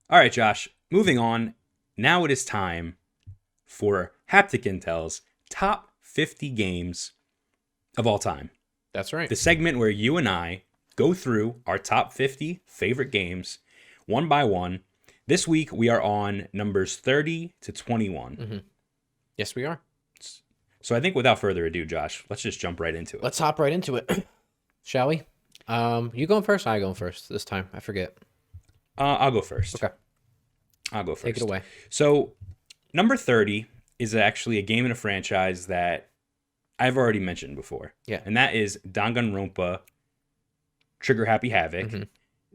All right, Josh, moving on. Now it is time for Haptic Intel's top 50 games of all time. That's right. The segment where you and I go through our top 50 favorite games one by one. This week we are on numbers 30 to 21. hmm Yes, we are. So I think without further ado, Josh, let's just jump right into it. Let's hop right into it, shall we? You going first? I going first this time. I forget. I'll go first. Okay, I'll go take it first. away. So number 30 is actually a game in a franchise that I've already mentioned before. Yeah. And that is Danganronpa Trigger Happy Havoc. hmm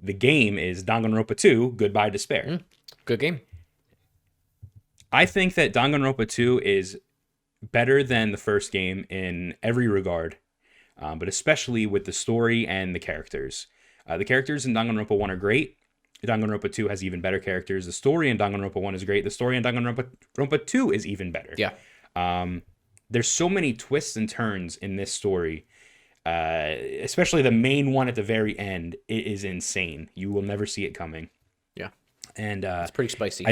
The game is Danganronpa 2 Goodbye Despair. Good game. I think that Danganronpa 2 is better than the first game in every regard, but especially with the story and the characters. The characters in Danganronpa 1 are great. Danganronpa 2 has even better characters. The story in Danganronpa 1 is great. The story in Danganronpa 2 is even better. Yeah. There's so many twists and turns in this story, especially the main one at the very end. It is insane. You will never see it coming. Yeah. And It's pretty spicy.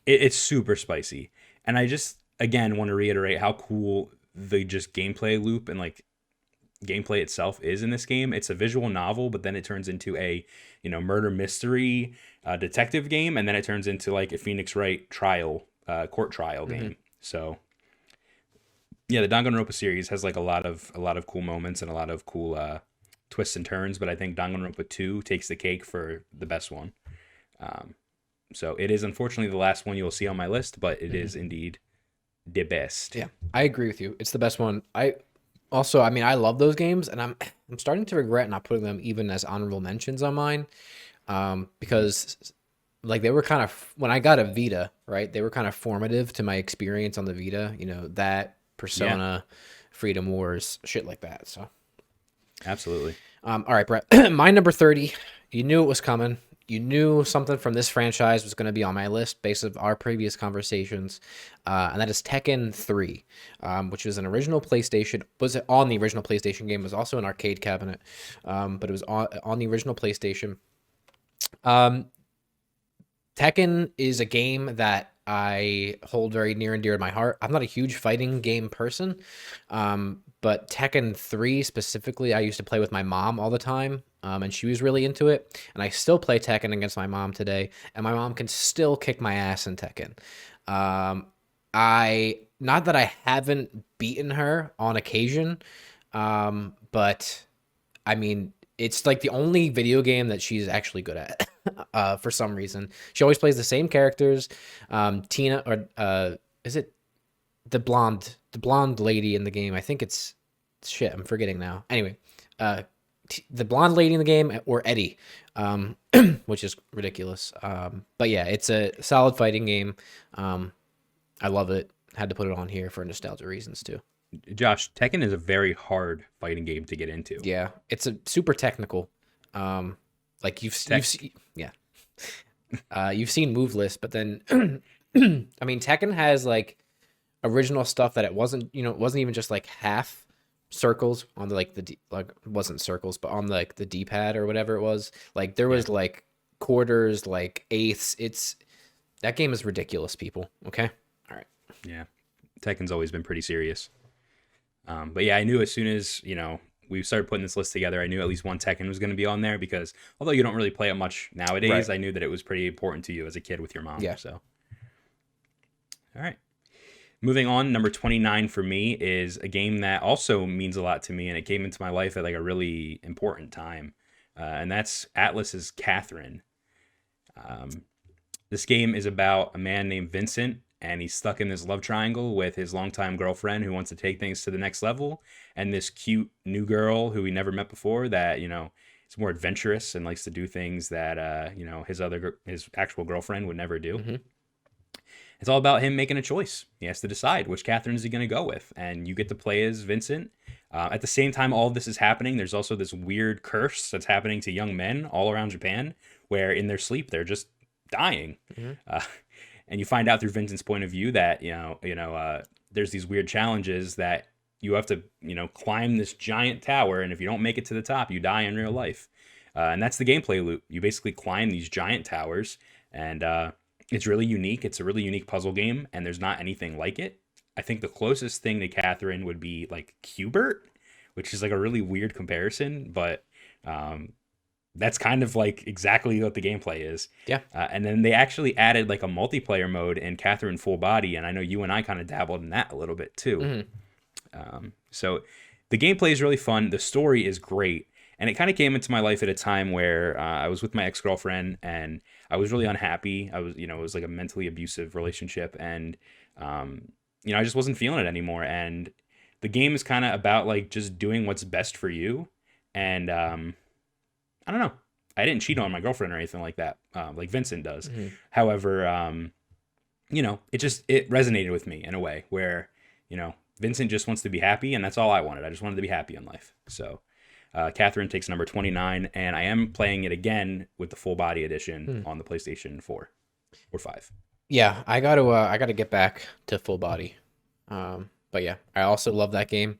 it's super spicy. And I just, again, want to reiterate how cool the just gameplay loop and like gameplay itself is in this game. It's a visual novel, but then it turns into a, murder mystery detective game. And then it turns into like a Phoenix Wright court trial game. So yeah, the Danganronpa series has like a lot of cool moments and a lot of cool twists and turns, but I think Danganronpa 2 takes the cake for the best one. So it is unfortunately the last one you'll see on my list, but it is indeed the best. Yeah, I agree with you. It's the best one. I love those games, and I'm starting to regret not putting them even as honorable mentions on mine, because like they were kind of when I got a Vita, right? They were kind of formative to my experience on the Vita. That Persona, Freedom Wars, shit like that. So, Absolutely. all right, Brett, my number 30. You knew it was coming. You knew something from this franchise was going to be on my list based on our previous conversations, and that is Tekken 3, which was an original PlayStation. Was it on the original PlayStation game? It was also an arcade cabinet, but it was on the original PlayStation. Tekken is a game that I hold very near and dear to my heart. I'm not a huge fighting game person, but Tekken 3 specifically, I used to play with my mom all the time, and she was really into it. And I still play Tekken against my mom today, and my mom can still kick my ass in Tekken. Not that I haven't beaten her on occasion, but I mean, it's like the only video game that she's actually good at. For some reason, she always plays the same characters. Tina, or is it the blonde lady in the game? I think it's shit. I'm forgetting now. Anyway, the blonde lady in the game, or Eddie, which is ridiculous. But yeah, it's a solid fighting game. I love it. Had to put it on here for nostalgia reasons too. Josh, Tekken is a very hard fighting game to get into. Yeah, it's a super technical. Like you've seen, yeah, you've seen move lists, but then I mean, Tekken has like original stuff that it wasn't even just like half circles on the like it wasn't circles, but on like the D-pad or whatever it was. Like there was like quarters, like eighths. That game is ridiculous, people. Okay, all right. Yeah. Tekken's always been pretty serious. But yeah, I knew as soon as, we started putting this list together, I knew at least one Tekken was going to be on there because although you don't really play it much nowadays, Right. I knew that it was pretty important to you as a kid with your mom. Yeah. So, all right. Moving on, number 29 for me is a game that also means a lot to me, and it came into my life at like a really important time, and that's Atlas's Catherine. This game is about a man named Vincent, and he's stuck in this love triangle with his longtime girlfriend who wants to take things to the next level, and this cute new girl who he never met before that, is more adventurous and likes to do things that, his actual girlfriend would never do. hmm It's all about him making a choice. He has to decide which Catherine is he going to go with, and you get to play as Vincent. At the same time all of this is happening, there's also this weird curse that's happening to young men all around Japan, where in their sleep they're just dying. hmm And you find out through Vincent's point of view that there's these weird challenges that you have to climb this giant tower, and if you don't make it to the top, you die in real life. And that's the gameplay loop. You basically climb these giant towers. and it's really unique. It's a really unique puzzle game, and there's not anything like it. I think the closest thing to Catherine would be like Qbert, which is like a really weird comparison, but um, that's kind of like exactly what the gameplay is. Yeah. And then they actually added like a multiplayer mode in Catherine Full Body, and I know you and I kind of dabbled in that a little bit too. So the gameplay is really fun. The story is great. And it kind of came into my life at a time where I was with my ex-girlfriend and I was really unhappy. I was, it was like a mentally abusive relationship. And, I just wasn't feeling it anymore. And the game is kind of about like just doing what's best for you. And I don't know. I didn't cheat on my girlfriend or anything like that, like Vincent does. However, it resonated with me in a way where, Vincent just wants to be happy, and that's all I wanted. I just wanted to be happy in life. So Catherine takes number 29, and I am playing it again with the full body edition on the PlayStation 4 or 5. Yeah, I gotta get back to full body. But yeah, I also love that game.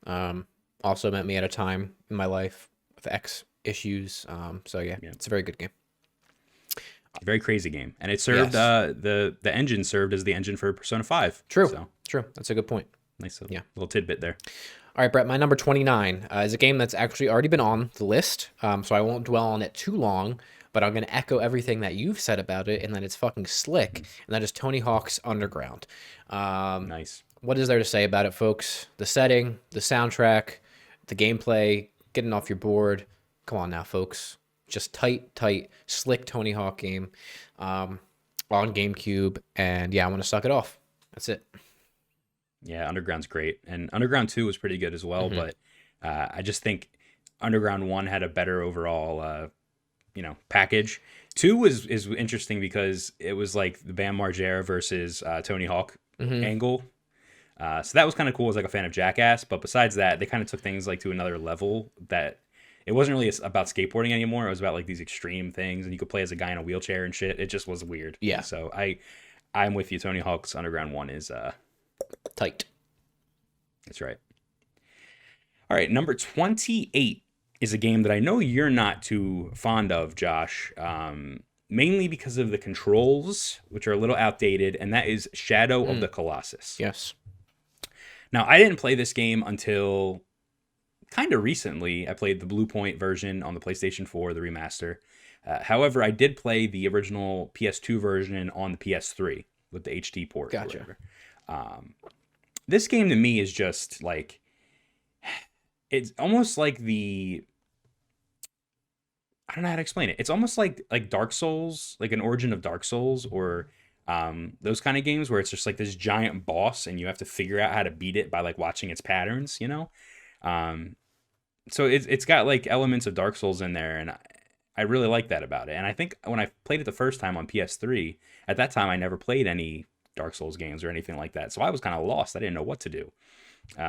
Also met me at a time in my life with X issues. So yeah, it's a very good game. Very crazy game, and it served the engine served as the engine for Persona 5. True, So true. That's a good point. nice little tidbit there. All right, Brett, my number 29 is a game that's actually already been on the list, so I won't dwell on it too long, but I'm going to echo everything that you've said about it, and that it's fucking slick, and that is Tony Hawk's Underground. Nice. What is there to say about it, folks? The setting, the soundtrack, the gameplay, getting off your board. Come on now, folks. Just tight, slick Tony Hawk game on GameCube, and yeah, I want to suck it off. That's it. Yeah, Underground's great, and Underground 2 was pretty good as well. But I just think Underground 1 had a better overall, package. 2 is interesting because it was like the Bam Margera versus Tony Hawk angle. So that was kind of cool as like a fan of Jackass. But besides that, they kind of took things like to another level that it wasn't really about skateboarding anymore. It was about like these extreme things, and you could play as a guy in a wheelchair and shit. It just was weird. Yeah. So I'm with you. Tony Hawk's Underground 1 is tight. That's right. All right, number 28 is a game that I know you're not too fond of, Josh, mainly because of the controls, which are a little outdated, and that is Shadow of the Colossus. Yes. Now, I didn't play this game until kind of recently. I played the Blue Point version on the PlayStation 4, the remaster. However, I did play the original PS2 version on the PS3 with the HD port. Gotcha. This game to me is just like, it's almost like I don't know how to explain it. It's almost like Dark Souls, like an origin of Dark Souls, or those kind of games where it's just like this giant boss and you have to figure out how to beat it by like watching its patterns, So it's got like elements of Dark Souls in there, and I really like that about it. And I think when I played it the first time on PS3, at that time I never played any Dark Souls games or anything like that, so I was kind of lost. I didn't know what to do.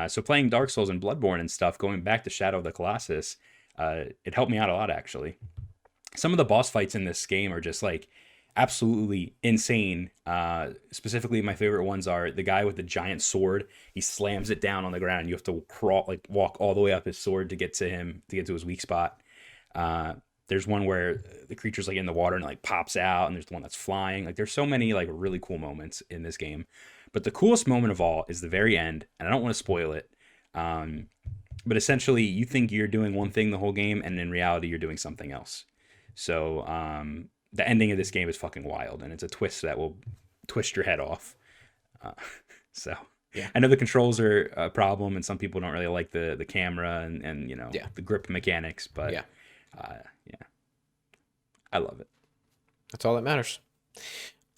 So playing Dark Souls and Bloodborne and stuff, going back to Shadow of the Colossus, it helped me out a lot, actually. Some of the boss fights in this game are just like absolutely insane. Specifically, my favorite ones are the guy with the giant sword. He slams it down on the ground, and you have to walk all the way up his sword to get to him, to get to his weak spot. There's one where the creature's like in the water and it like pops out, and there's the one that's flying. Like there's so many like really cool moments in this game. But the coolest moment of all is the very end, and I don't want to spoil it. But essentially, you think you're doing one thing the whole game, and in reality, you're doing something else. So the ending of this game is fucking wild, and it's a twist that will twist your head off. So yeah. I know the controls are a problem, and some people don't really like the camera and the grip mechanics, but yeah, I love it. That's all that matters.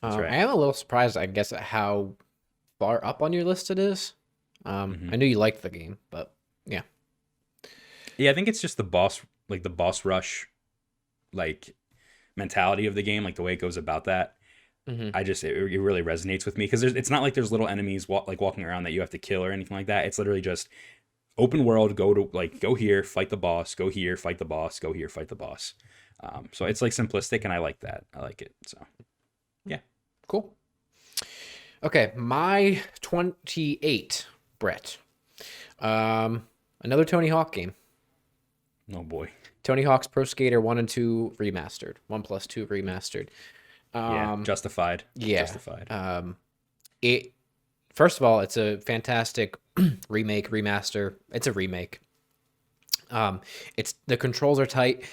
That's right. I am a little surprised, I guess, at how far up on your list it is. I knew you liked the game, but yeah. Yeah, I think it's just the boss rush, like mentality of the game, like the way it goes about that. It really resonates with me because it's not like there's little enemies walking around that you have to kill or anything like that. It's literally just open world. Go here, fight the boss. Go here, fight the boss. Go here, fight the boss. So it's like simplistic, and I like that. I like it. So yeah, cool. Okay, my 28, Brett. Another Tony Hawk game. Oh boy. Tony Hawk's Pro Skater 1 and 2 remastered. 1+2 remastered. Yeah, justified. Yeah. Justified. It First of all, it's a fantastic remake, remaster. It's a remake. It's the controls are tight.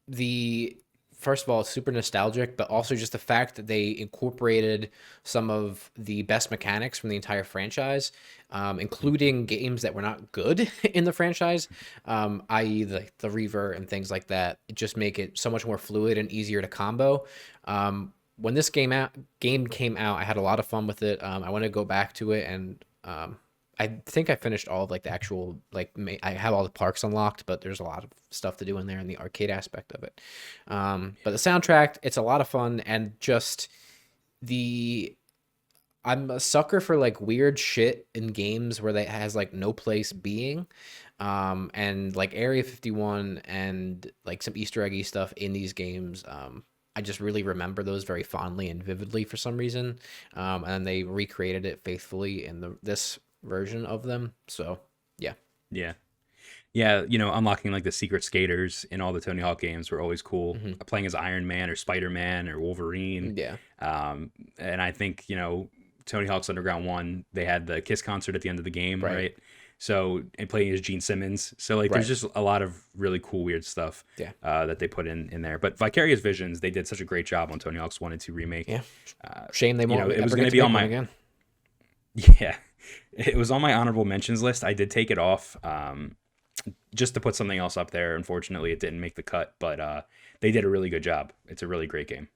The First of all, it's super nostalgic, but also just the fact that they incorporated some of the best mechanics from the entire franchise, including games that were not good in the franchise, i.e., the Reaver and things like that. It just make it so much more fluid and easier to combo. When this game came out, I had a lot of fun with it. I want to go back to it, and I think I finished all of like the actual I have all the parks unlocked, but there's a lot of stuff to do in there in the arcade aspect of it. But the soundtrack, it's a lot of fun, and just the I'm a sucker for like weird shit in games where they has like no place being. And like Area 51 and like some Easter eggy stuff in these games. I just really remember those very fondly and vividly for some reason. And they recreated it faithfully in this version of them. So yeah. Yeah. Yeah, unlocking like the secret skaters in all the Tony Hawk games were always cool. Playing as Iron Man or Spider-Man or Wolverine. Yeah. And I think, Tony Hawk's Underground 1, they had the Kiss concert at the end of the game, right? So, and playing as Gene Simmons. So, like, there's just a lot of really cool, weird stuff that they put in there. But Vicarious Visions, they did such a great job on Tony Hawk's 1 and 2 remake. Yeah. Shame they won't. It was going to be on my again. Yeah, it was on my honorable mentions list. I did take it off just to put something else up there. Unfortunately, it didn't make the cut, but they did a really good job. It's a really great game.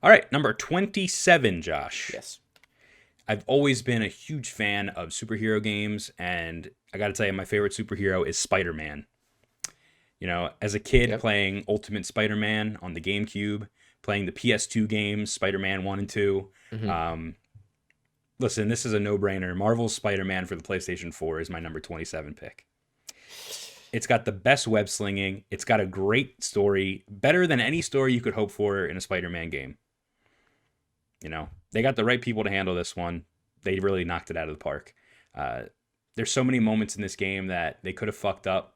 All right, number 27, Josh. Yes. I've always been a huge fan of superhero games, and I got to tell you, my favorite superhero is Spider-Man. As a kid playing Ultimate Spider-Man on the GameCube, playing the PS2 games, Spider-Man 1 and 2. Listen, this is a no-brainer. Marvel's Spider-Man for the PlayStation 4 is my number 27 pick. It's got the best web slinging. It's got a great story, better than any story you could hope for in a Spider-Man game. They got the right people to handle this one. They really knocked it out of the park. There's so many moments in this game that they could have fucked up.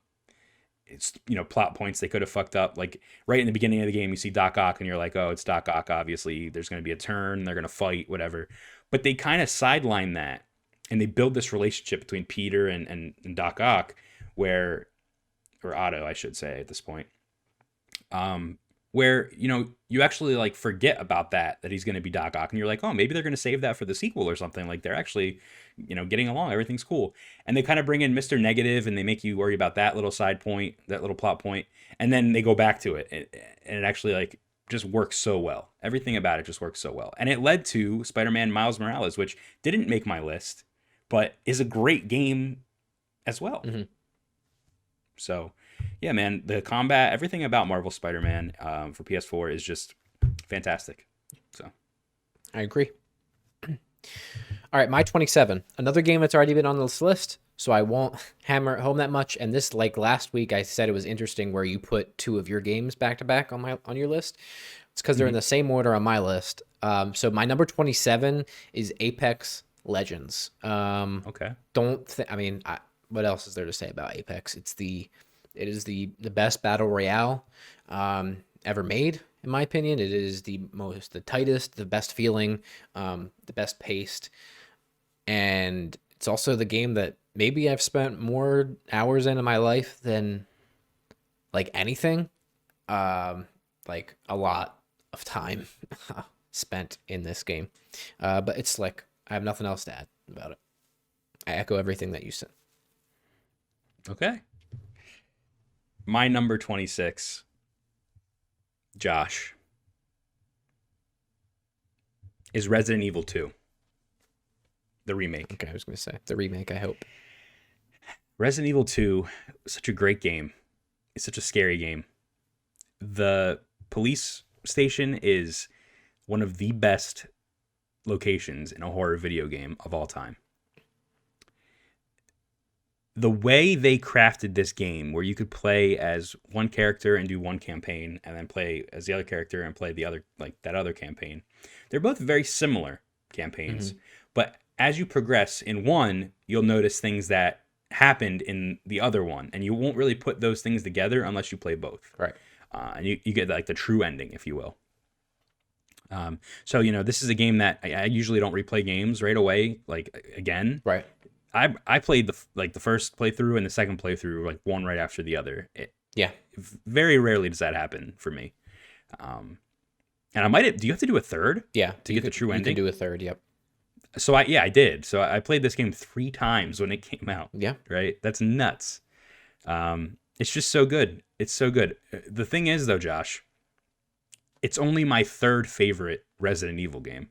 It's, plot points they could have fucked up. Like right in the beginning of the game, you see Doc Ock and you're like, oh, it's Doc Ock. Obviously there's going to be a turn. They're going to fight, whatever. But they kind of sideline that and they build this relationship between Peter and Doc Ock or Otto, I should say at this point. Where, you actually like forget about that he's going to be Doc Ock and you're like, oh, maybe they're going to save that for the sequel or something. Like they're actually, getting along. Everything's cool. And they kind of bring in Mr. Negative and they make you worry about that little side point, that little plot point. And then they go back to it. And it actually like just works so well. Everything about it just works so well. And it led to Spider-Man Miles Morales, which didn't make my list, but is a great game as well. So yeah, man, the combat, everything about Marvel Spider-Man for PS4 is just fantastic. So I agree. All right, my 27. Another game that's already been on this list, so I won't hammer it home that much. And this, like last week, I said it was interesting where you put two of your games back to back on your list. It's because they're in the same order on my list. So my number 27 is Apex Legends. Okay. What else is there to say about Apex? It is the best battle royale ever made, in my opinion. It is the tightest, the best feeling, the best paced, and it's also the game that maybe I've spent more hours in my life than like anything. Like a lot of time spent in this game, but it's slick. I have nothing else to add about it. I echo everything that you said. Okay. My number 26, Josh, is Resident Evil 2, the remake. Okay, I was going to say the remake, I hope. Resident Evil 2 is such a great game. It's such a scary game. The police station is one of the best locations in a horror video game of all time. The way they crafted this game, where you could play as one character and do one campaign, and then play as the other character and play the other, like that other campaign, they're both very similar campaigns. But as you progress in one, you'll notice things that happened in the other one, and you won't really put those things together unless you play both. Right. and you get like the true ending, if you will. So this is a game that I usually don't replay games right away, like again. Right. I played the first playthrough and the second playthrough like one right after the other. Yeah. Very rarely does that happen for me. And I might. Do you have to do a third? Yeah. To get the true ending. You can do a third. Yep. So I did. So I played this game 3 times when it came out. Yeah. Right. That's nuts. It's just so good. It's so good. The thing is though, Josh, it's only my 3rd favorite Resident Evil game.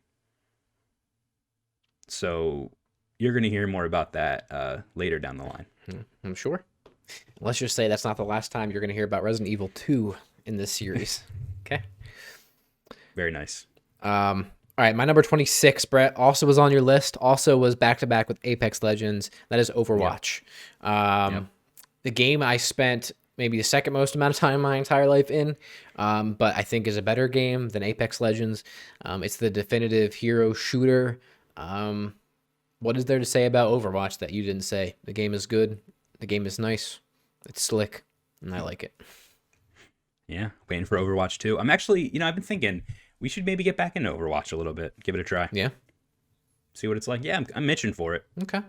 So you're going to hear more about that later down the line. I'm sure. Let's just say that's not the last time you're going to hear about Resident Evil 2 in this series. Okay. Very nice. All right, my number 26, Brett, also was on your list. Also was back-to-back with Apex Legends. That is Overwatch. Yep. The game I spent maybe the second most amount of time in my entire life in, but I think is a better game than Apex Legends. It's the definitive hero shooter. What is there to say about Overwatch that you didn't say? The game is good. The game is nice. It's slick, and I like it. Yeah, waiting for Overwatch 2. I'm actually, I've been thinking we should maybe get back into Overwatch a little bit. Give it a try. Yeah. See what it's like. Yeah, I'm itching for it. Okay.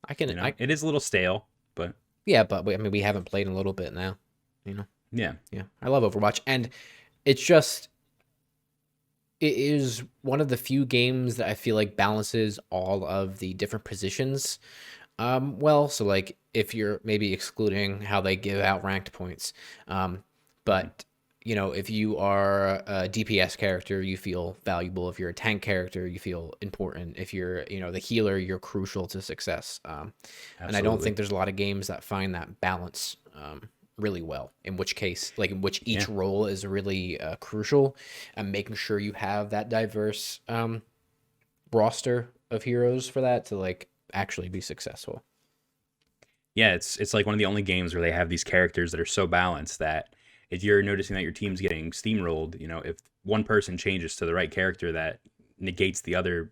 It is a little stale, but... Yeah, but we haven't played in a little bit now, Yeah. Yeah. I love Overwatch, and it's just... It is one of the few games that I feel like balances all of the different positions well. So, like, if you're maybe excluding how they give out ranked points. But, if you are a DPS character, you feel valuable. If you're a tank character, you feel important. If you're, the healer, you're crucial to success. And I don't think there's a lot of games that find that balance really well, in which each role is really crucial, and making sure you have that diverse roster of heroes for that to like actually be successful. Yeah, it's like one of the only games where they have these characters that are so balanced that if you're noticing that your team's getting steamrolled, if one person changes to the right character that negates the other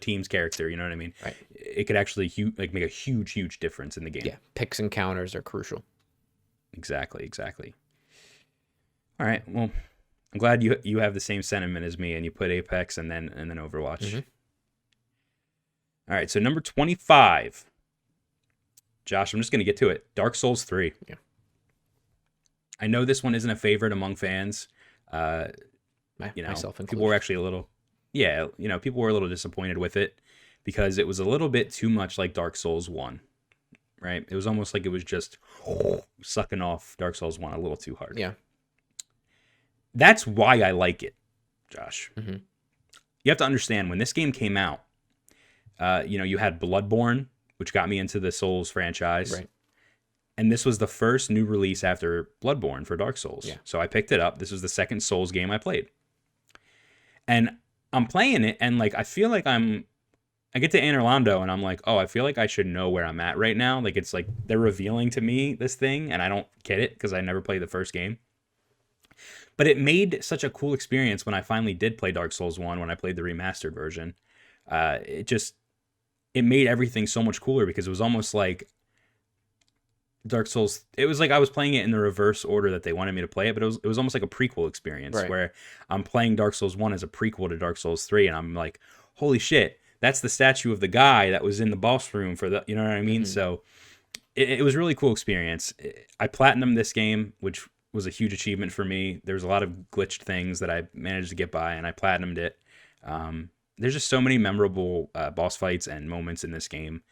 team's character, you know what I mean? Right. It could actually make a huge difference in the game. Yeah, picks and counters are crucial. Exactly. All right. Well, I'm glad you have the same sentiment as me, and you put Apex and then Overwatch. Mm-hmm. All right. So number 25, Josh. I'm just gonna get to it. Dark Souls 3. Yeah. I know this one isn't a favorite among fans. Myself included. People were actually a little, people were a little disappointed with it because it was a little bit too much like Dark Souls 1. Right? It was almost like it was just sucking off Dark Souls 1 a little too hard. Yeah. That's why I like it, Josh. Mm-hmm. You have to understand, when this game came out, you had Bloodborne, which got me into the Souls franchise. Right. And this was the first new release after Bloodborne for Dark Souls. Yeah. So I picked it up. This was the second Souls game I played. And I'm playing it, and like I feel like I get to Anor Londo, and I'm like, oh, I feel like I should know where I'm at right now. Like, it's like they're revealing to me this thing, and I don't get it because I never played the first game. But it made such a cool experience when I finally did play Dark Souls 1, when I played the remastered version. It made everything so much cooler because it was almost like Dark Souls. It was like I was playing it in the reverse order that they wanted me to play it, but it was almost like a prequel experience, right, where I'm playing Dark Souls 1 as a prequel to Dark Souls 3, and I'm like, holy shit. That's the statue of the guy that was in the boss room for you know what I mean? Mm-hmm. So it was a really cool experience. I platinumed this game, which was a huge achievement for me. There was a lot of glitched things that I managed to get by, and I platinumed it. There's just so many memorable boss fights and moments in this game.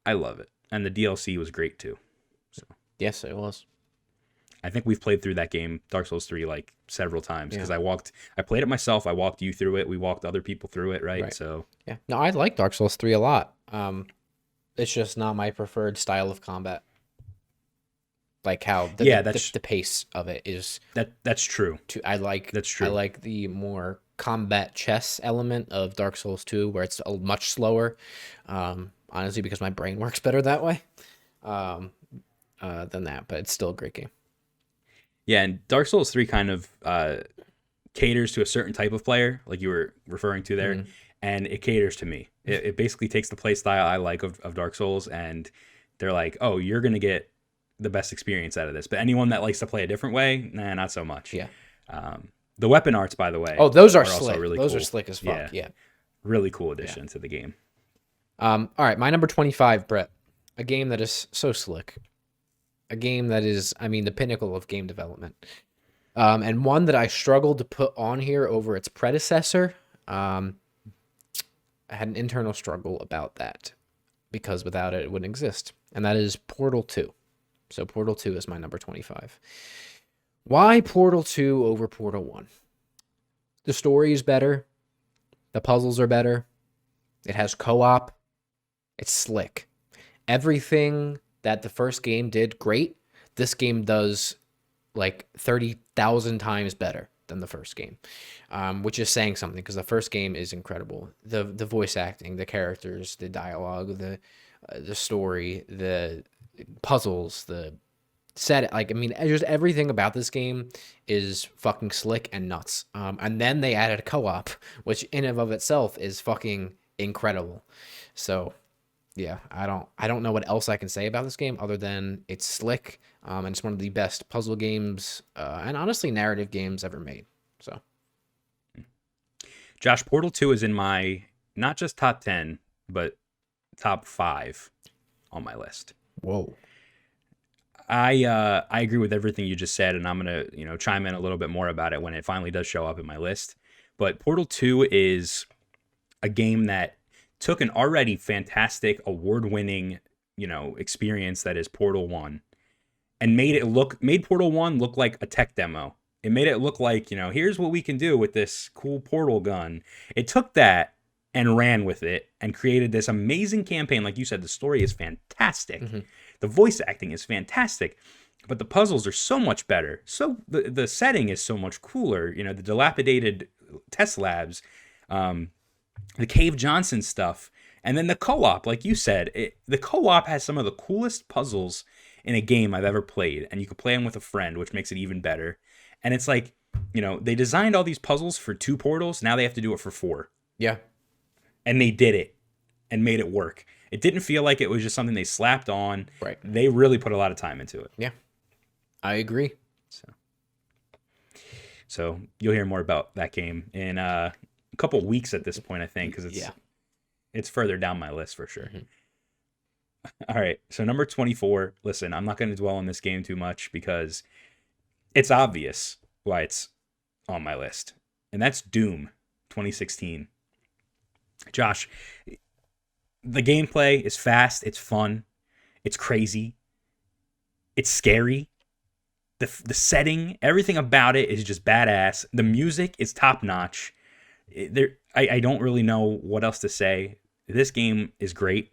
I love it. And the DLC was great too. So yes, it was. I think we've played through that game, Dark Souls 3, like several times because I played it myself. I walked you through it. We walked other people through it, right? So yeah, no, I like Dark Souls 3 a lot. It's just not my preferred style of combat. Like how the pace of it is. That's true. That's true. I like the more combat chess element of Dark Souls 2, where it's much slower. Honestly, because my brain works better that way than that. But it's still a great game. Yeah, and Dark Souls 3 kind of caters to a certain type of player, like you were referring to there, and it caters to me. It basically takes the play style I like of Dark Souls, and they're like, oh, you're going to get the best experience out of this. But anyone that likes to play a different way, nah, not so much. Yeah. The weapon arts, by the way, Oh, those are also slick. really Those cool. are slick as fuck. Yeah. Really cool addition to the game. All right, my number 25, Brett. A game that is so slick. A game that is, I mean, the pinnacle of game development. And one that I struggled to put on here over its predecessor. I had an internal struggle about that because without it, it wouldn't exist. And that is Portal 2. So Portal 2 is my number 25. Why Portal 2 over Portal 1? The story is better. The puzzles are better. It has co-op. It's slick. Everything that the first game did great, this game does like 30,000 times better than the first game, which is saying something because the first game is incredible. The voice acting, the characters, the dialogue, the story, the puzzles, the set. Like, I mean, just everything about this game is fucking slick and nuts. And then they added co-op, which in and of itself is fucking incredible. So yeah, I don't know what else I can say about this game other than it's slick, and it's one of the best puzzle games, and honestly narrative games ever made. So, Josh, Portal 2 is in my not just top 10, but top 5 on my list. whoa, I agree with everything you just said, and I'm gonna chime in a little bit more about it when it finally does show up in my list. But Portal 2 is a game that took an already fantastic, award-winning, experience that is Portal 1 and made Portal 1 look like a tech demo. It made it look like, here's what we can do with this cool portal gun. It took that and ran with it and created this amazing campaign. Like you said, the story is fantastic. Mm-hmm. The voice acting is fantastic, but the puzzles are so much better. So the setting is so much cooler. The dilapidated test labs, the Cave Johnson stuff, and then the co-op, like you said, the co-op has some of the coolest puzzles in a game I've ever played, and you can play them with a friend, which makes it even better. And it's like, they designed all these puzzles for 2 portals, now they have to do it for 4. Yeah. And they did it and made it work. It didn't feel like it was just something they slapped on. Right. They really put a lot of time into it. Yeah. I agree. So you'll hear more about that game in a couple weeks at this point, I think, because it's further down my list for sure. Mm-hmm. All right, so number 24. Listen, I'm not going to dwell on this game too much because it's obvious why it's on my list, and that's Doom 2016. Josh, the gameplay is fast, it's fun, it's crazy, it's scary. The setting, everything about it is just badass. The music is top notch. I don't really know what else to say. This game is great.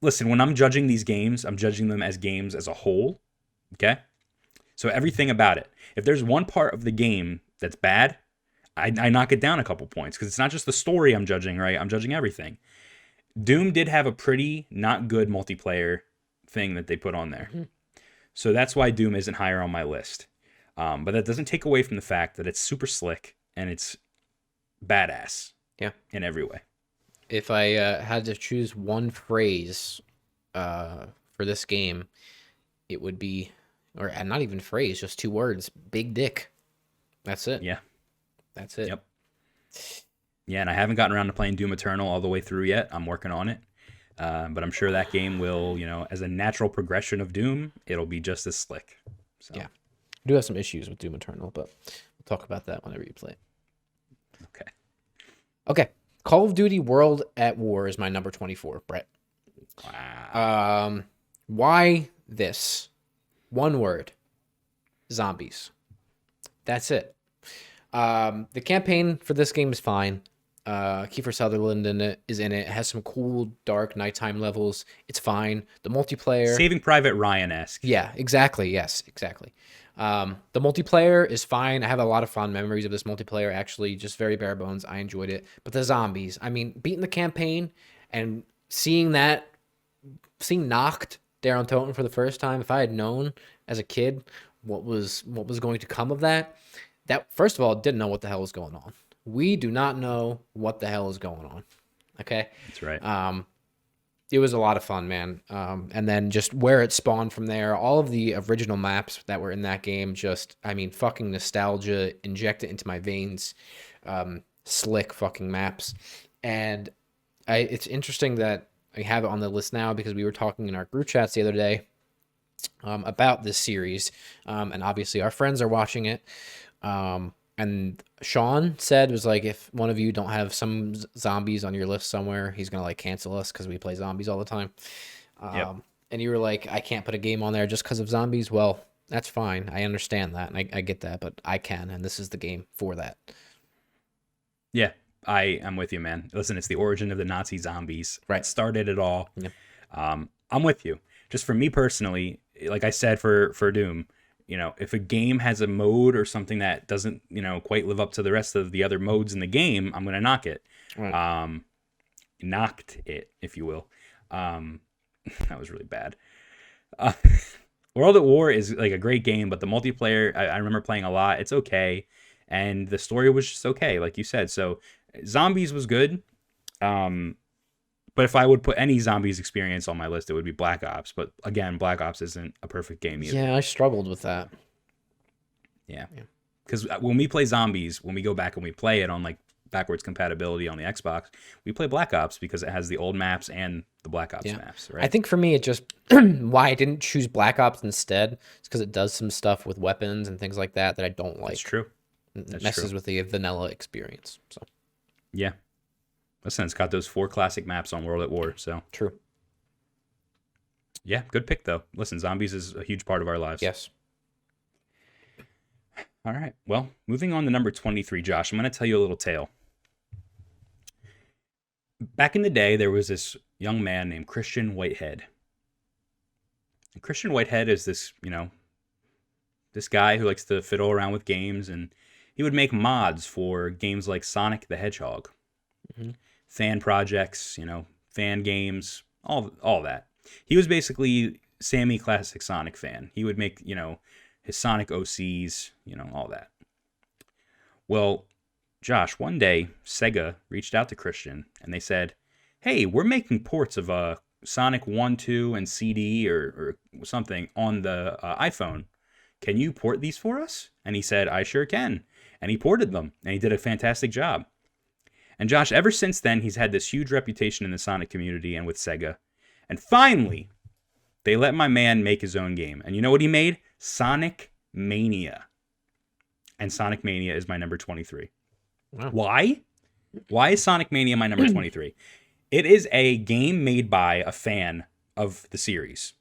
Listen, when I'm judging these games, I'm judging them as games as a whole. Okay? So everything about it. If there's one part of the game that's bad, I knock it down a couple points because it's not just the story I'm judging, right? I'm judging everything. Doom did have a pretty not good multiplayer thing that they put on there. Mm-hmm. So that's why Doom isn't higher on my list. But that doesn't take away from the fact that it's super slick and it's badass. Yeah. In every way. If I had to choose one phrase for this game, it would be, or not even phrase, just 2 words, big dick. That's it. Yeah. That's it. Yep. Yeah, and I haven't gotten around to playing Doom Eternal all the way through yet. I'm working on it. But I'm sure that game will, as a natural progression of Doom, it'll be just as slick. So. Yeah. I do have some issues with Doom Eternal, but we'll talk about that whenever you play it. Okay. Call of Duty World at War is my number 24, Brett. Wow. Why this? One word. Zombies. That's it. The campaign for this game is fine. Kiefer Sutherland is in it. It has some cool, dark nighttime levels. It's fine. The multiplayer... Saving Private Ryan-esque. Yeah, exactly. Yes, exactly. The multiplayer is fine. I have a lot of fond memories of this multiplayer, actually. Just very bare bones. I enjoyed it. But the zombies, I mean, beating the campaign and seeing Knocked there on Totem for the first time, if I had known as a kid what was going to come of that, first of all, didn't know what the hell was going on. We do not know what the hell is going on. Okay? That's right. It was a lot of fun, man. And then just where it spawned from there, all of the original maps that were in that game, just, I mean, fucking nostalgia, inject it into my veins. Slick fucking maps. And it's interesting that I have it on the list now because we were talking in our group chats the other day about this series. And obviously our friends are watching it. And Sean said was like, if one of you don't have some zombies on your list somewhere, he's gonna like cancel us because we play zombies all the time. Yep. And you were like, I can't put a game on there just because of zombies. Well, that's fine. I understand that, and I get that, but I can, and this is the game for that. Yeah, I am with you, man. Listen, it's the origin of the Nazi zombies. Right. It started it all. Yep. I'm with you. Just for me personally, like I said for Doom, if a game has a mode or something that doesn't, quite live up to the rest of the other modes in the game, I'm going to knock it. Right. Knocked it, if you will. That was really bad. World at War is like a great game, but the multiplayer, I remember playing a lot. It's okay. And the story was just okay, like you said. So Zombies was good. But if I would put any Zombies experience on my list, it would be Black Ops. But again, Black Ops isn't a perfect game either. Yeah, I struggled with that. Yeah. Because when we play Zombies, when we go back and we play it on like backwards compatibility on the Xbox, we play Black Ops because it has the old maps and the Black Ops maps, right? I think for me, it just why I didn't choose Black Ops instead is because it does some stuff with weapons and things like that I don't like. That's true. It messes with the vanilla experience. So yeah. Listen, it's got those 4 classic maps on World at War, so. True. Yeah, good pick, though. Listen, Zombies is a huge part of our lives. Yes. All right. Well, moving on to number 23, Josh, I'm going to tell you a little tale. Back in the day, there was this young man named Christian Whitehead. And Christian Whitehead is this, this guy who likes to fiddle around with games, and he would make mods for games like Sonic the Hedgehog. Mm-hmm. Fan projects, fan games, all that. He was basically Sammy Classic Sonic fan. He would make, his Sonic OCs, all that. Well, Josh, one day, Sega reached out to Christian, and they said, hey, we're making ports of Sonic 1, 2, and CD or something on the iPhone. Can you port these for us? And he said, I sure can. And he ported them, and he did a fantastic job. And Josh, ever since then, he's had this huge reputation in the Sonic community and with Sega. And finally, they let my man make his own game. And you know what he made? Sonic Mania. And Sonic Mania is my number 23. Wow. Why? Why is Sonic Mania my number 23? It is a game made by a fan of the series.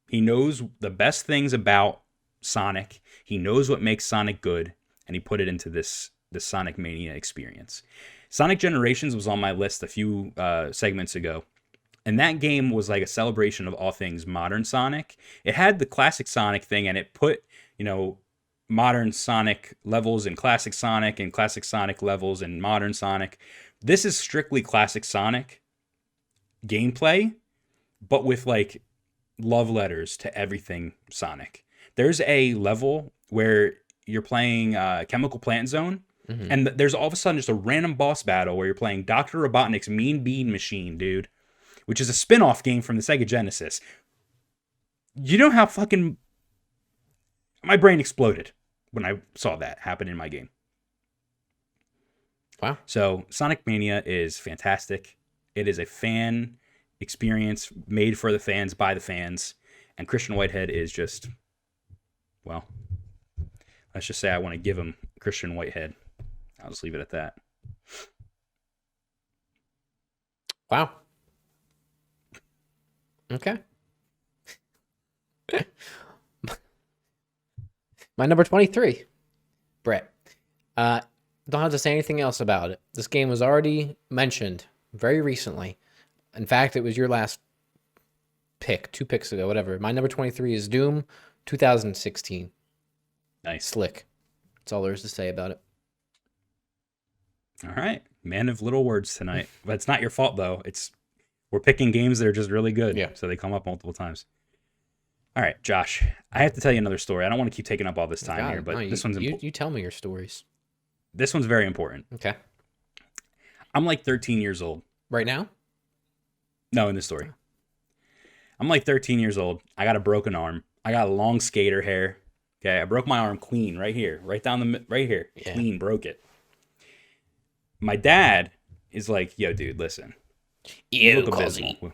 He knows the best things about Sonic. He knows what makes Sonic good. And he put it into this Sonic Mania experience. Sonic Generations was on my list a few segments ago. And that game was like a celebration of all things modern Sonic. It had the classic Sonic thing, and it put, modern Sonic levels in classic Sonic and classic Sonic levels in modern Sonic. This is strictly classic Sonic gameplay, but with like love letters to everything Sonic. There's a level where you're playing Chemical Plant Zone, mm-hmm. and there's all of a sudden just a random boss battle where you're playing Dr. Robotnik's Mean Bean Machine, dude, which is a spin-off game from the Sega Genesis. You know how fucking... My brain exploded when I saw that happen in my game. Wow. So Sonic Mania is fantastic. It is a fan experience made for the fans, by the fans. And Christian Whitehead is just... Well, let's just say I want to give him Christian Whitehead. I'll just leave it at that. Wow. Okay. My number 23, Bret. Don't have to say anything else about it. This game was already mentioned very recently. In fact, it was your last pick, 2 picks ago, whatever. My number 23 is Doom 2016. Nice. Slick. That's all there is to say about it. All right. Man of little words tonight. But it's not your fault, though. We're picking games that are just really good. Yeah. So they come up multiple times. All right, Josh. I have to tell you another story. I don't want to keep taking up all this time here, but this one's important. You tell me your stories. This one's very important. Okay. I'm like 13 years old. Right now? No, in this story. I'm like 13 years old. I got a broken arm. I got long skater hair. Okay, I broke my arm clean right here, right down right here. Yeah. Clean, broke it. My dad is like, yo, dude, listen. You look abysmal.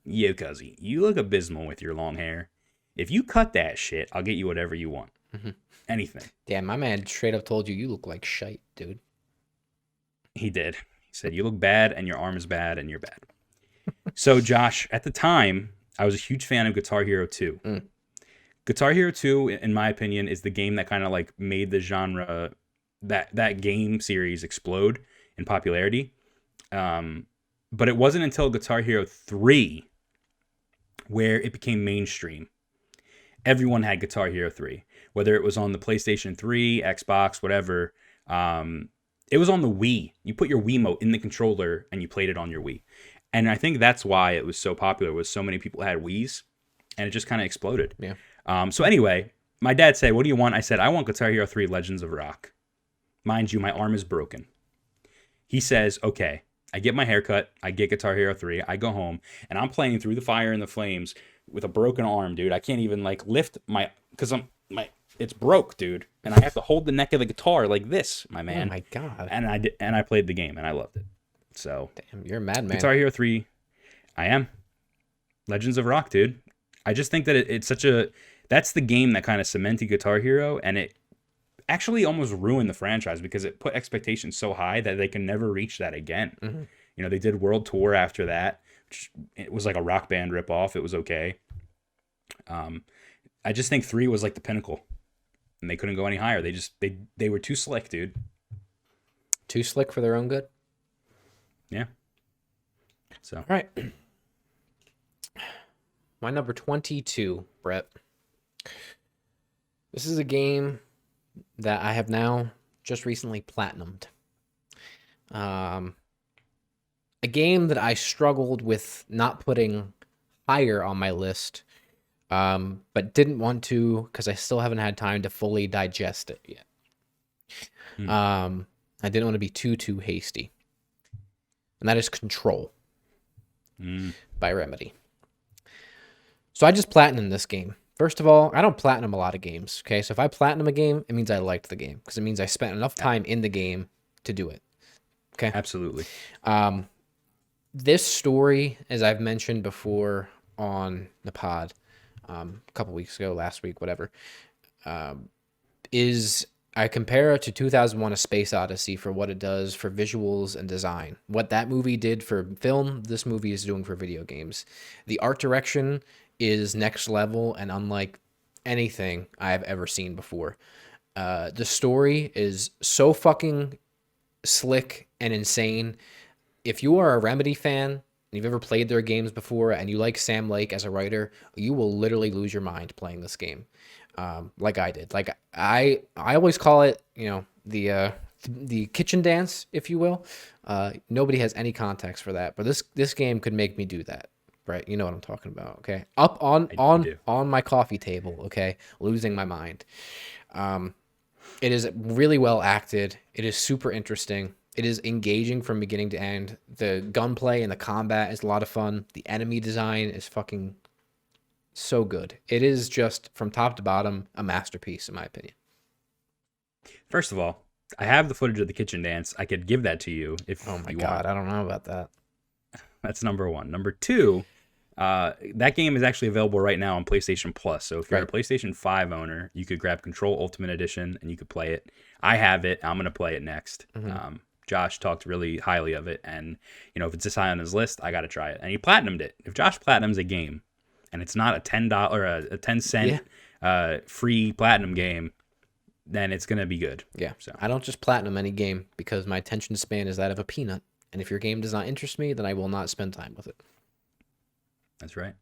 Yo, cuzzy, you look abysmal with your long hair. If you cut that shit, I'll get you whatever you want. Anything. Damn, my man straight up told you look like shite, dude. He did. He said, you look bad and your arm is bad and you're bad. So, Josh, at the time, I was a huge fan of Guitar Hero 2. Guitar Hero 2, in my opinion, is the game that kind of like made the genre, that game series explode in popularity. But it wasn't until Guitar Hero 3 where it became mainstream. Everyone had Guitar Hero 3, whether it was on the PlayStation 3, Xbox, whatever. It was on the Wii. You put your Wiimote in the controller and you played it on your Wii. And I think that's why it was so popular, was so many people had Wiis, and it just kind of exploded. Yeah. So anyway, my dad said, what do you want? I said, I want Guitar Hero 3 Legends of Rock. Mind you, my arm is broken. He says, okay. I get my haircut. I get Guitar Hero 3. I go home, and I'm playing Through the Fire and the Flames with a broken arm, dude. I can't even like lift because it's broke, dude, and I have to hold the neck of the guitar like this, my man. Oh my god. And I played the game and I loved it. So damn, you're a madman. Guitar Hero 3, I am. Legends of Rock, dude. I just think that it's such that's the game that kind of cemented Guitar Hero, and it actually almost ruined the franchise because it put expectations so high that they can never reach that again. You know, they did World Tour after that, which it was like a Rock Band ripoff. It was okay. I just think 3 was like the pinnacle, and they couldn't go any higher. They were too slick, dude. Too slick for their own good. Yeah. So. All right. My number 22, Brett. This is a game that I have now just recently platinumed. A game that I struggled with not putting higher on my list, but didn't want to because I still haven't had time to fully digest it yet. I didn't want to be too hasty. And that is Control by Remedy. So I just platinumed this game. First of all, I don't platinum a lot of games, okay? So if I platinum a game, it means I liked the game because it means I spent enough time in the game to do it. Okay? Absolutely. This story, as I've mentioned before on the pod a couple weeks ago, last week, whatever, is I compare it to 2001: A Space Odyssey for what it does for visuals and design. What that movie did for film, this movie is doing for video games. The art direction is next level and unlike anything I've ever seen before. The story is so fucking slick and insane. If you are a Remedy fan and you've ever played their games before and you like Sam Lake as a writer, you will literally lose your mind playing this game. Like I did. Like I always call it, the kitchen dance, if you will. Nobody has any context for that, but this game could make me do that. Right? You know what I'm talking about, okay? Up on my coffee table, okay? Losing my mind. It is really well acted. It is super interesting. It is engaging from beginning to end. The gunplay and the combat is a lot of fun. The enemy design is fucking so good. It is just from top to bottom a masterpiece, in my opinion. First of all, I have the footage of the kitchen dance. I could give that to you if oh my you god, want. I don't know about that. That's number one. Number two, that game is actually available right now on PlayStation Plus. So if you're a PlayStation 5 owner, you could grab Control Ultimate Edition and you could play it. I have it. I'm going to play it next. Josh talked really highly of it. And, if it's this high on his list, I got to try it. And he platinumed it. If Josh platinums a game and it's not a $10 or a 10-cent free platinum game, then it's going to be good. Yeah. So I don't just platinum any game because my attention span is that of a peanut. And if your game does not interest me, then I will not spend time with it. That's right.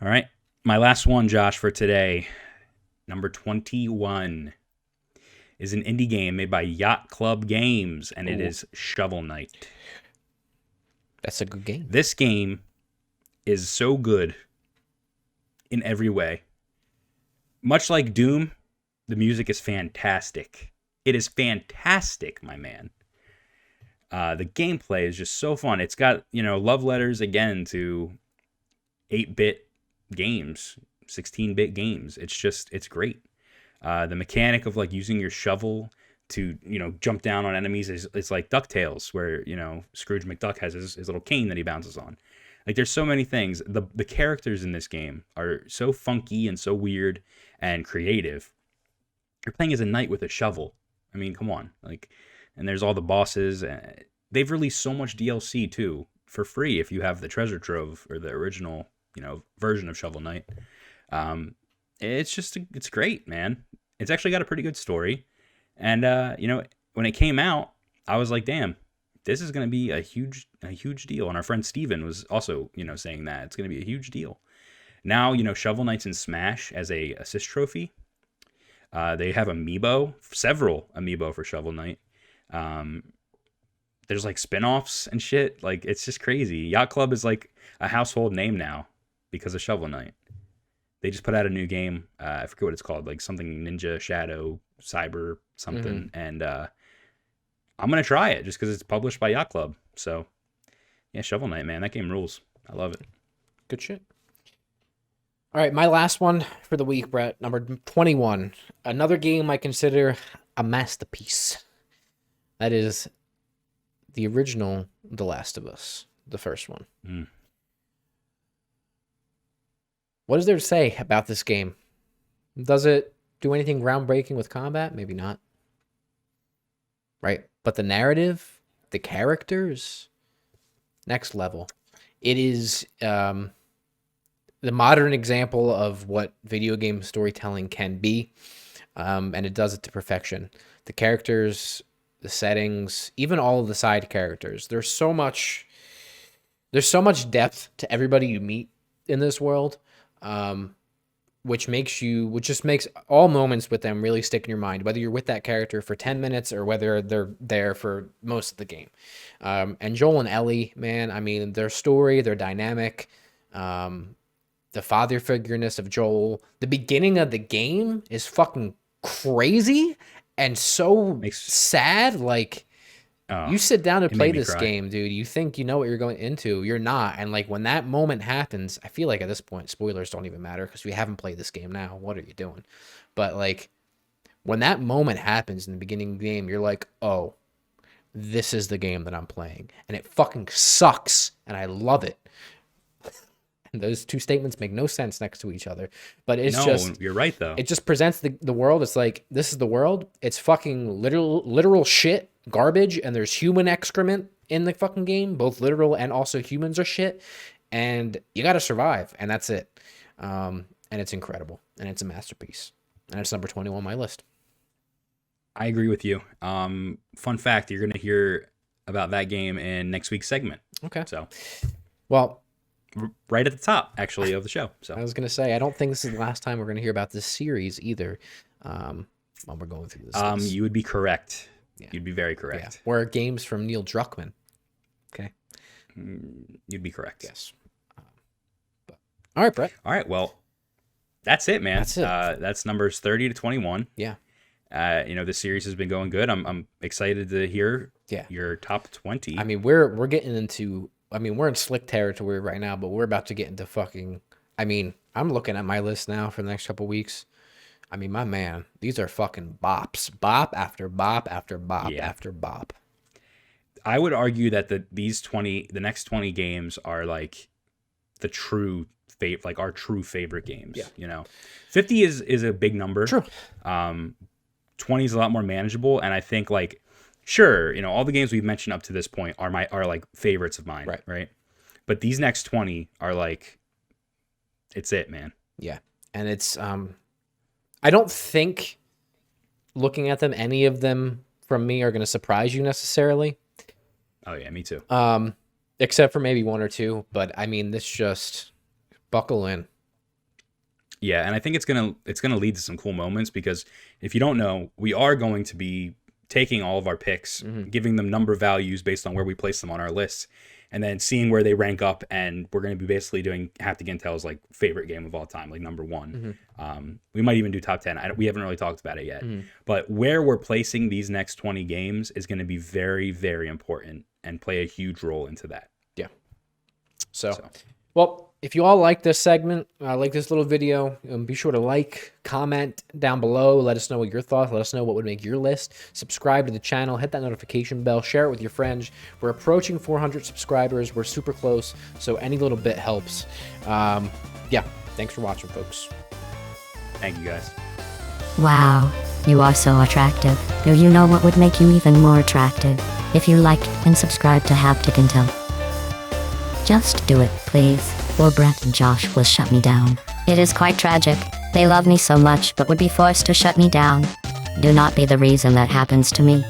All right. My last one, Josh, for today, number 21, is an indie game made by Yacht Club Games, and it is Shovel Knight. That's a good game. This game is so good in every way. Much like Doom, the music is fantastic. It is fantastic, my man. The gameplay is just so fun. It's got, love letters again to 8-bit games, 16-bit games. It's great. The mechanic of like using your shovel to, jump down on enemies is like DuckTales, where, Scrooge McDuck has his little cane that he bounces on. Like, there's so many things. The characters in this game are so funky and so weird and creative. You're playing as a knight with a shovel. I mean, come on. Like, and there's all the bosses. They've released so much DLC too for free if you have the treasure trove or the original, version of Shovel Knight. It's great, man. It's actually got a pretty good story. And when it came out, I was like, damn, this is going to be a huge deal. And our friend Steven was also, saying that it's going to be a huge deal. Now, Shovel Knight's in Smash as a assist trophy. They have several amiibo for Shovel Knight. There's like spin-offs and shit. Like, it's just crazy. Yacht Club is like a household name now because of Shovel Knight. They just put out a new game. I forget what it's called, like something Ninja Shadow Cyber something. And I'm gonna try it just because it's published by Yacht Club. So yeah, Shovel Knight, man, that game rules. I love it. Good shit. All right, my last one for the week, Brett, number 21. Another game I consider a masterpiece. That is the original The Last of Us, the first one. What is there to say about this game? Does it do anything groundbreaking with combat? Maybe not. Right? But the narrative, the characters, next level. It is the modern example of what video game storytelling can be, and it does it to perfection. The characters, the settings, even all of the side characters. There's so much depth to everybody you meet in this world, which just makes all moments with them really stick in your mind, whether you're with that character for 10 minutes or whether they're there for most of the game. And Joel and Ellie, man, I mean, their story, their dynamic, the father figureness of Joel, the beginning of the game is fucking crazy and so sad. Like, you sit down to play this game, dude, you think you know what you're going into. You're not. And like, when that moment happens, I feel like at this point, spoilers don't even matter because we haven't played this game now. What are you doing? But like, when that moment happens in the beginning of the game, you're like, oh, this is the game that I'm playing. And it fucking sucks. And I love it. And those two statements make no sense next to each other. But you're right, though. It just presents the world. It's like, this is the world. It's fucking literal shit, garbage, and there's human excrement in the fucking game. Both literal and also humans are shit. And you got to survive. And that's it. And it's incredible. And it's a masterpiece. And it's number 21 on my list. I agree with you. Fun fact, you're going to hear about that game in next week's segment. Okay. So, well, right at the top, actually, of the show. So I was going to say, I don't think this is the last time we're going to hear about this series either, when we're going through this list. You would be correct. Yeah. You'd be very correct. Yeah. Or games from Neil Druckmann. Okay. You'd be correct. Yes. All right, Brett. All right, well, that's it, man. That's it. That's numbers 30 to 21. Yeah. This series has been going good. I'm excited to hear your top 20. I mean, we're getting into... we're in slick territory right now, but we're about to get into fucking... I'm looking at my list now for the next couple weeks. I mean, my man, these are fucking bops. Bop after bop after bop after bop. I would argue that the next 20 games are like the true our true favorite games. Yeah. 50 is a big number. True. 20 is a lot more manageable, and I think like... Sure, all the games we've mentioned up to this point are like favorites of mine, right? But these next 20 are like, it's it, man. Yeah, and it's I don't think looking at them, any of them from me are going to surprise you necessarily. Oh yeah, me too. Except for maybe one or two, but I mean, this just buckle in. Yeah, and I think it's gonna lead to some cool moments because if you don't know, we are going to be taking all of our picks, giving them number values based on where we place them on our lists, and then seeing where they rank up, and we're going to be basically doing Haptic Intel's like favorite game of all time, like number one. We might even do top 10. We haven't really talked about it yet, but where we're placing these next 20 games is going to be very, very important and play a huge role into that. Yeah. So. Well, if you all like this segment, like this little video, be sure to like, comment down below. Let us know what your thoughts. Let us know what would make your list. Subscribe to the channel. Hit that notification bell. Share it with your friends. We're approaching 400 subscribers. We're super close, so any little bit helps. Yeah, thanks for watching, folks. Thank you, guys. Wow, you are so attractive. Do you know what would make you even more attractive? If you liked and subscribe to Haptic Intel. Just do it, please, or Bret and Josh will shut me down. It is quite tragic. They love me so much but would be forced to shut me down. Do not be the reason that happens to me.